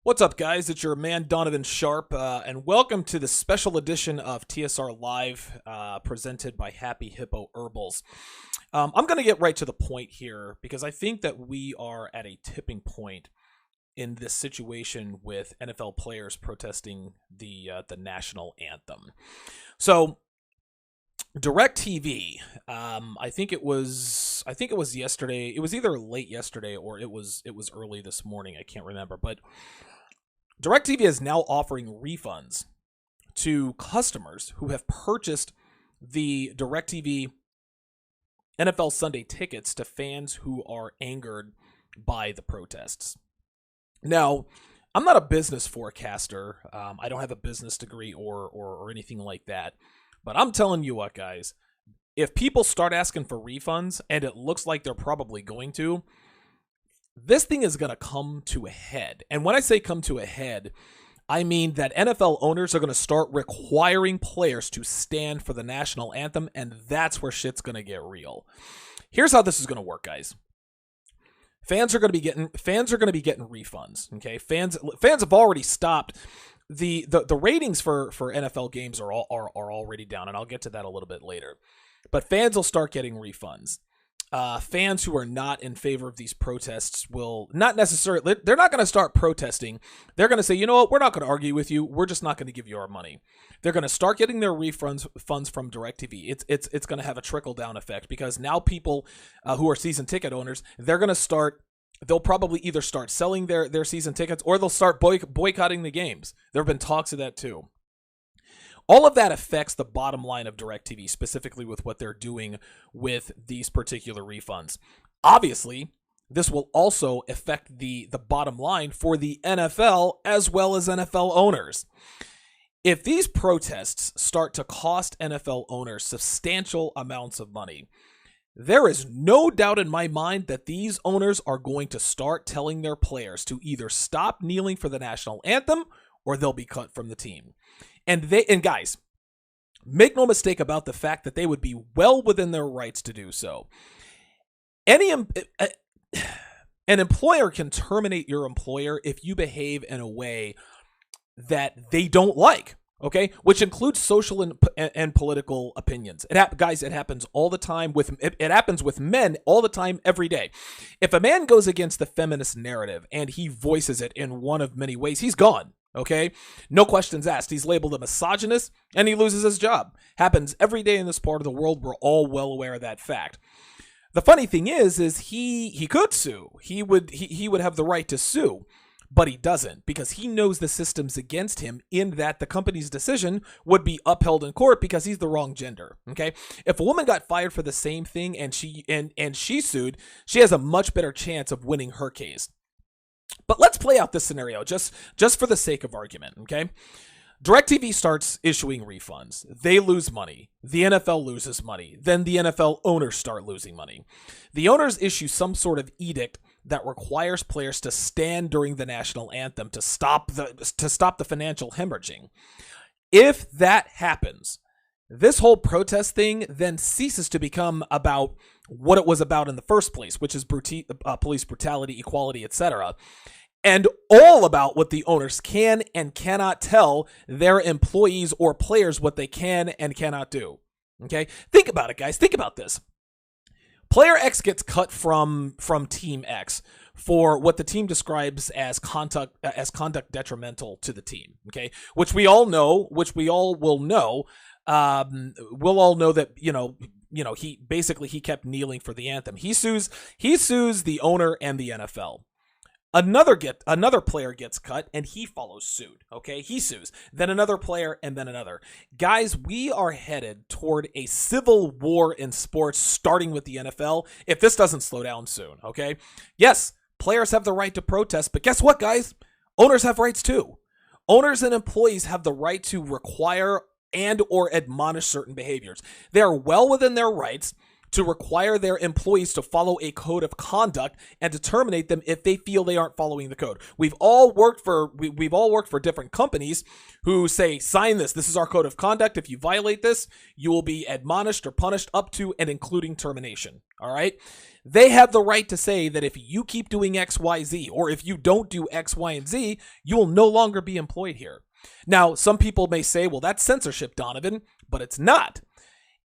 What's up, guys? It's your man Donovan Sharp, and welcome to the special edition of TSR Live, presented by Happy Hippo Herbals. I'm going to get right to the point here because I think that we are at a tipping point in this situation with NFL players protesting the national anthem. So, DirecTV, I think it was yesterday. It was either late yesterday or it was early this morning. I can't remember, but DirecTV is now offering refunds to customers who have purchased the DirecTV NFL Sunday tickets to fans who are angered by the protests. Now, I'm not a business forecaster. I don't have a business degree or anything like that. But I'm telling you what, guys, if people start asking for refunds, and it looks like they're probably going to, this thing is going to come to a head. And when I say come to a head, I mean that NFL owners are going to start requiring players to stand for the national anthem, and that's where shit's going to get real. Here's how this is going to work, guys. Fans are going to be getting refunds, okay? Fans have already stopped. The ratings for NFL games are already down, and I'll get to that a little bit later. But fans will start getting refunds. Fans who are not in favor of these protests will not necessarily, they're not going to start protesting. They're going to say, you know what, we're not going to argue with you. We're just not going to give you our money. They're going to start getting their funds from DirecTV. It's going to have a trickle down effect because now people who are season ticket owners, they'll probably either start selling their season tickets or they'll start boycotting the games. There have been talks of that too. All of that affects the bottom line of DirecTV, specifically with what they're doing with these particular refunds. Obviously, this will also affect the bottom line for the NFL as well as NFL owners. If these protests start to cost NFL owners substantial amounts of money, there is no doubt in my mind that these owners are going to start telling their players to either stop kneeling for the national anthem or they'll be cut from the team. And guys, make no mistake about the fact that they would be well within their rights to do so. An employer can terminate your employer if you behave in a way that they don't like. Okay, which includes social and political opinions. It happens all the time it happens with men all the time, every day. If a man goes against the feminist narrative and he voices it in one of many ways, he's gone. Okay, no questions asked. He's labeled a misogynist and he loses his job. Happens every day in this part of the world. We're all well aware of that fact. The funny thing is he could sue. He would have the right to sue. But he doesn't because he knows the system's against him in that the company's decision would be upheld in court because he's the wrong gender. Okay. If a woman got fired for the same thing and she sued, she has a much better chance of winning her case. But let's play out this scenario just for the sake of argument. Okay. DirecTV starts issuing refunds. They lose money. The NFL loses money. Then the NFL owners start losing money. The owners issue some sort of edict that requires players to stand during the national anthem to stop the financial hemorrhaging. If that happens, this whole protest thing then ceases to become about what it was about in the first place, which is police brutality, equality, etc., and all about what the owners can and cannot tell their employees or players what they can and cannot do. Okay? Think about it, guys. Think about this. Player X gets cut from Team X for what the team describes as conduct detrimental to the team. Okay? Which we all will know. We'll all know that, he kept kneeling for the anthem. He sues the owner and the NFL. Another player gets cut and he follows suit. Okay, he sues. Then another player and then another. Guys, we are headed toward a civil war in sports, starting with the NFL. If this doesn't slow down soon, okay? Yes, players have the right to protest, but guess what, guys? Owners have rights too. Owners and employees have the right to require and or admonish certain behaviors. They are well within their rights to require their employees to follow a code of conduct and to terminate them if they feel they aren't following the code. We've all worked for different companies who say, sign this. This is our code of conduct. If you violate this, you will be admonished or punished up to and including termination. All right. They have the right to say that if you keep doing X, Y, Z, or if you don't do X, Y, and Z, you will no longer be employed here. Now, some people may say, well, that's censorship, Donovan, but it's not.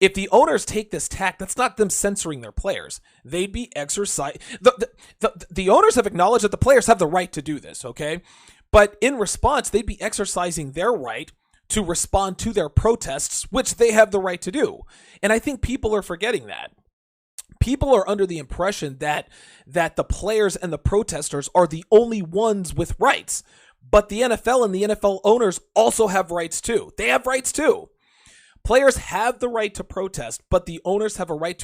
If the owners take this tack, that's not them censoring their players. They'd be exercising. The owners have acknowledged that the players have the right to do this, okay? But in response, they'd be exercising their right to respond to their protests, which they have the right to do. And I think people are forgetting that. People are under the impression that the players and the protesters are the only ones with rights. But the NFL and the NFL owners also have rights too. They have rights too. Players have the right to protest, but the owners have a right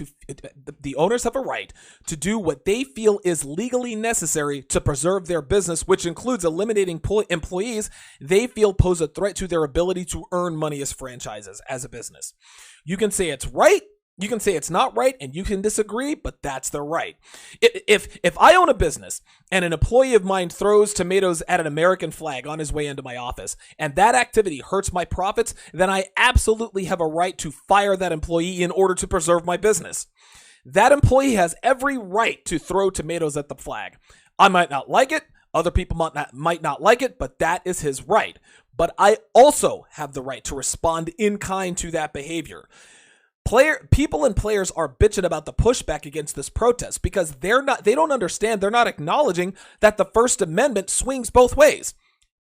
to do what they feel is legally necessary to preserve their business, which includes eliminating employees they feel pose a threat to their ability to earn money as franchises, as a business. You can say it's right. You can say it's not right, and you can disagree, but that's their right. If I own a business and an employee of mine throws tomatoes at an American flag on his way into my office, and that activity hurts my profits, then I absolutely have a right to fire that employee in order to preserve my business. That employee has every right to throw tomatoes at the flag. I might not like it. Other people might not like it, but that is his right. But I also have the right to respond in kind to that behavior. People and players are bitching about the pushback against this protest because they don't understand, they're not acknowledging that the First Amendment swings both ways.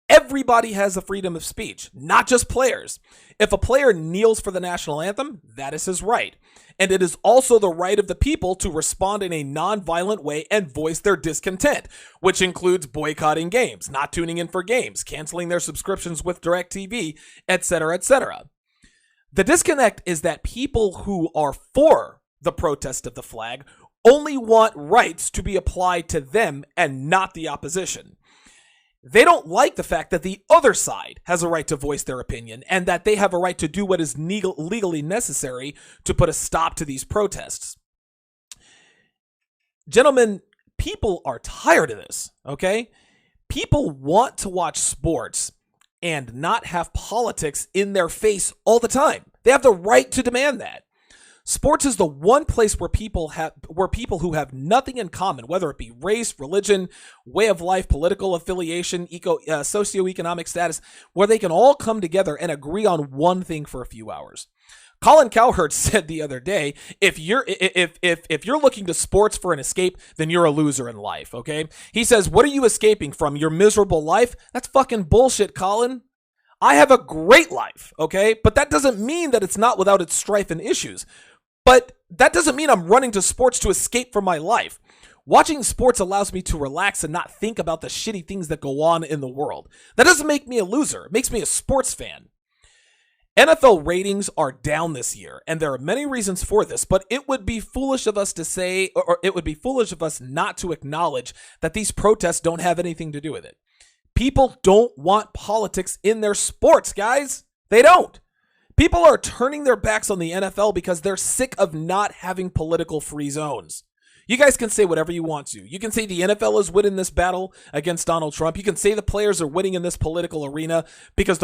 Everybody has the freedom of speech, not just players. If a player kneels for the national anthem, that is his right. And it is also the right of the people to respond in a non-violent way and voice their discontent, which includes boycotting games, not tuning in for games, canceling their subscriptions with DirecTV, etc., etc. The disconnect is that people who are for the protest of the flag only want rights to be applied to them and not the opposition. They don't like the fact that the other side has a right to voice their opinion and that they have a right to do what is legally necessary to put a stop to these protests. Gentlemen, people are tired of this, okay? People want to watch sports and not have politics in their face all the time. They have the right to demand that. Sports is the one place where people who have nothing in common, whether it be race, religion, way of life, political affiliation, socioeconomic status, where they can all come together and agree on one thing for a few hours. Colin Cowherd said the other day, if you're looking to sports for an escape, then you're a loser in life, okay? He says, what are you escaping from? Your miserable life? That's fucking bullshit, Colin. I have a great life, okay? But that doesn't mean that it's not without its strife and issues. But that doesn't mean I'm running to sports to escape from my life. Watching sports allows me to relax and not think about the shitty things that go on in the world. That doesn't make me a loser. It makes me a sports fan. NFL ratings are down this year, and there are many reasons for this, but it would be foolish of us to say, or it would be foolish of us not to acknowledge that these protests don't have anything to do with it. People don't want politics in their sports, guys. They don't. People are turning their backs on the NFL because they're sick of not having political free zones. You guys can say whatever you want to. You can say the NFL is winning this battle against Donald Trump. You can say the players are winning in this political arena because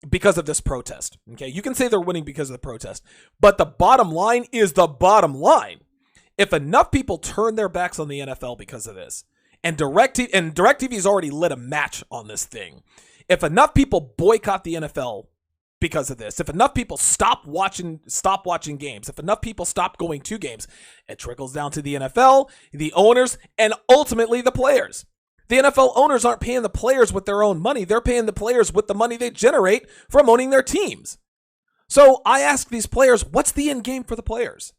because of this protest. Okay, you can say they're winning because of the protest, but the bottom line is the bottom line. If enough people turn their backs on the NFL because of this, and DirecTV's already lit a match on this thing. If enough people boycott the NFL because of this, if enough people stop watching games, if enough people stop going to games, it trickles down to the NFL, the owners, and ultimately the players. The NFL owners aren't paying the players with their own money. They're paying the players with the money they generate from owning their teams. So I ask these players, what's the end game for the players?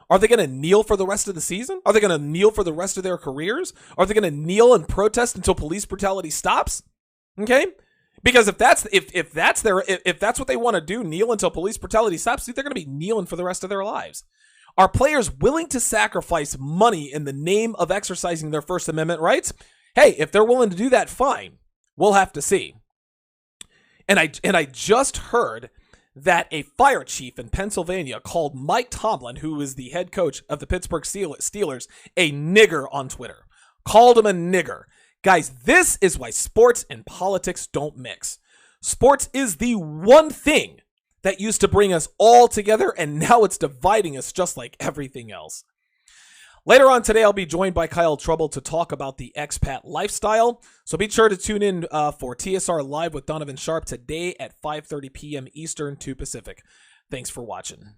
Are they going to kneel for the rest of the season? Are they going to kneel for the rest of their careers? Are they going to kneel and protest until police brutality stops? Okay? Because if that's what they want to do, kneel until police brutality stops, they're going to be kneeling for the rest of their lives. Are players willing to sacrifice money in the name of exercising their First Amendment rights? Hey, if they're willing to do that, fine. We'll have to see. And I just heard that a fire chief in Pennsylvania called Mike Tomlin, who is the head coach of the Pittsburgh Steelers, a nigger on Twitter. Called him a nigger. Guys, this is why sports and politics don't mix. Sports is the one thing that used to bring us all together, and now it's dividing us just like everything else. Later on today, I'll be joined by Kyle Trouble to talk about the expat lifestyle. So be sure to tune in for TSR Live with Donovan Sharp today at 5:30 p.m. Eastern, 2 Pacific. Thanks for watching.